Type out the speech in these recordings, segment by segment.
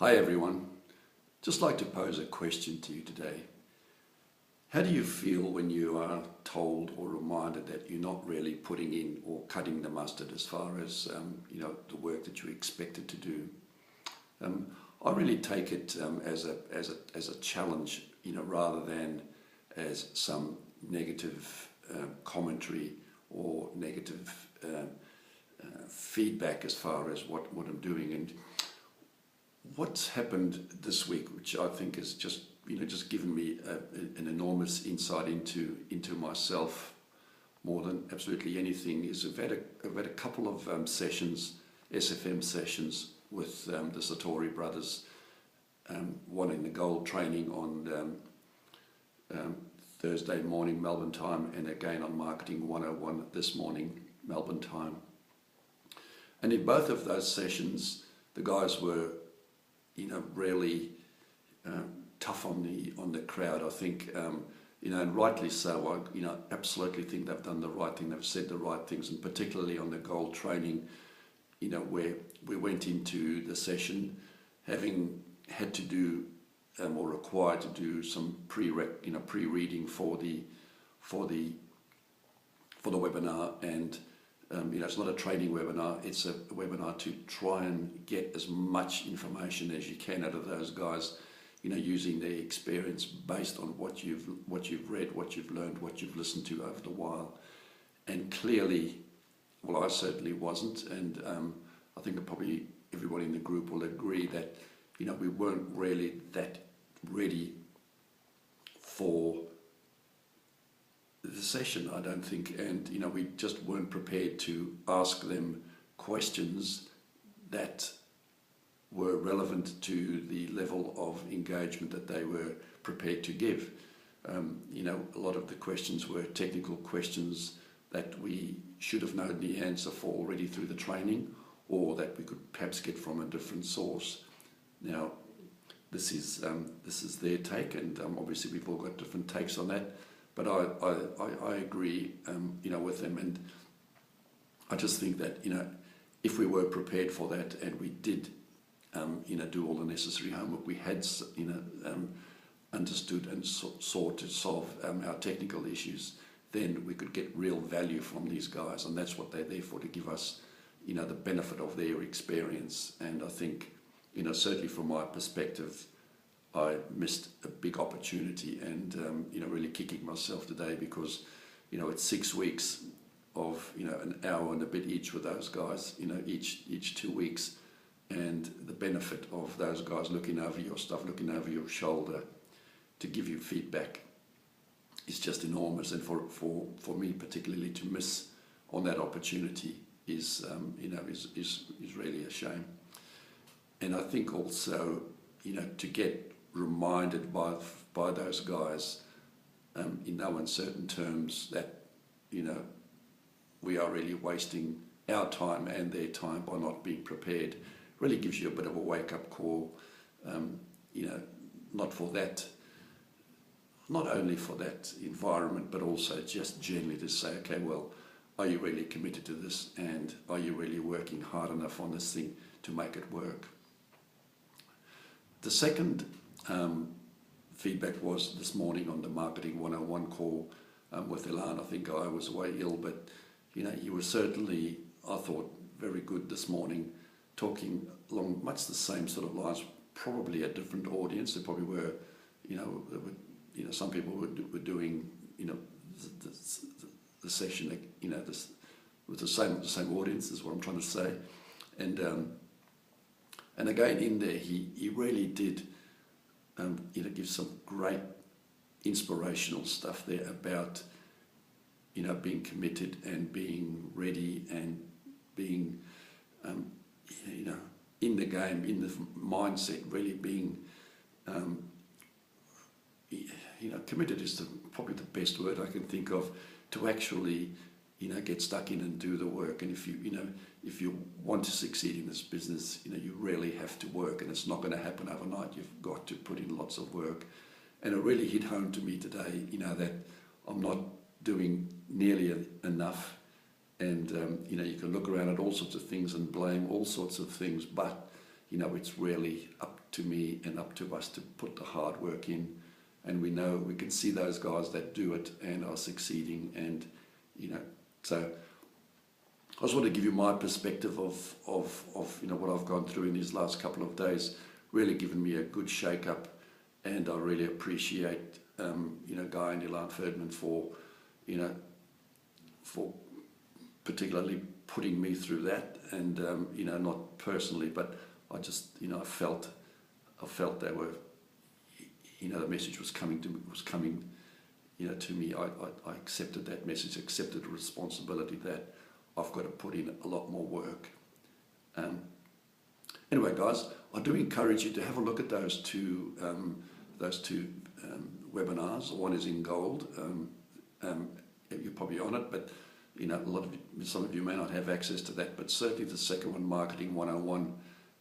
Hi everyone, just like to pose a question to you today. How do you feel when you are told or reminded that you're not really putting in or cutting the mustard as far as the work that you expected to do? I really take it as a challenge, rather than as some negative commentary or negative feedback as far as what I'm doing. And what's happened this week, which I think has just given me an enormous insight into myself more than absolutely anything, is I've had a couple of sessions, SFM sessions with the Satori brothers, one in the gold training on Thursday morning Melbourne time, and again on Marketing 101 this morning Melbourne time. And in both of those sessions, the guys were really tough on the crowd. I think and rightly so. I absolutely think they've done the right thing. They've said the right things, and particularly on the gold training, where we went into the session having had to do or required to do some pre-reading for the webinar, and it's not a training webinar, it's a webinar to try and get as much information as you can out of those guys, using their experience based on what you've read, what you've learned, what you've listened to over the while. And clearly, well, I certainly wasn't, and I think that probably everybody in the group will agree that we weren't really that ready for the session, I don't think, and we just weren't prepared to ask them questions that were relevant to the level of engagement that they were prepared to give. A lot of the questions were technical questions that we should have known the answer for already through the training, or that we could perhaps get from a different source. Now, this is their take, and obviously we've all got different takes on that. But I agree, with them, and I just think that if we were prepared for that and we did, do all the necessary homework, we had, understood and sought to solve our technical issues, then we could get real value from these guys, and that's what they're there for, to give us, the benefit of their experience. And I think, certainly from my perspective, I missed a big opportunity, and really kicking myself today, because it's 6 weeks of an hour and a bit each with those guys, each 2 weeks, and the benefit of those guys looking over your stuff, looking over your shoulder to give you feedback is just enormous. And for me particularly to miss on that opportunity is really a shame. And I think also to get reminded by those guys in no uncertain terms that we are really wasting our time and their time by not being prepared, really gives you a bit of a wake-up call, not only for that environment, but also just generally to say, okay, well, are you really committed to this, and are you really working hard enough on this thing to make it work? The second feedback was this morning on the Marketing 101 call with Ilan. I think I was away ill, but you were certainly, I thought, very good this morning, talking along much the same sort of lines, probably a different audience. There probably were, some people were doing, the session, with the same audience, is what I'm trying to say. And again, in there, he really did, give some great inspirational stuff there about, being committed and being ready and being, in the game, in the mindset, really being, committed is probably the best word I can think of, to actually, get stuck in and do the work. And if you want to succeed in this business, you really have to work, and it's not going to happen overnight. You've got to put in lots of work. And it really hit home to me today, that I'm not doing nearly enough. And, you can look around at all sorts of things and blame all sorts of things, but it's really up to me and up to us to put the hard work in. And we can see those guys that do it and are succeeding. And, so I just want to give you my perspective of what I've gone through in these last couple of days. Really given me a good shake-up, and I really appreciate, Guy and Ilan Ferdinand for particularly putting me through that, and not personally, but I just I felt they were, the message was coming to me. I accepted that message, accepted the responsibility that I've got to put in a lot more work. Anyway, guys, I do encourage you to have a look at those two webinars. One is in gold. You're probably on it, but some of you may not have access to that. But certainly the second one, Marketing 101,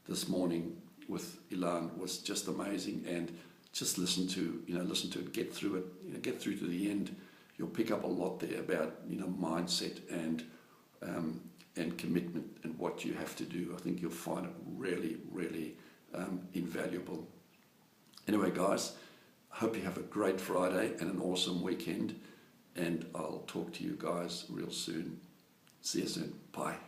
this morning with Ilan, was just amazing. And just listen to it, get through it, get through to the end. You'll pick up a lot there about mindset and commitment and what you have to do. I think you'll find it really, really invaluable. Anyway, guys, I hope you have a great Friday and an awesome weekend, and I'll talk to you guys real soon. See you soon. Bye.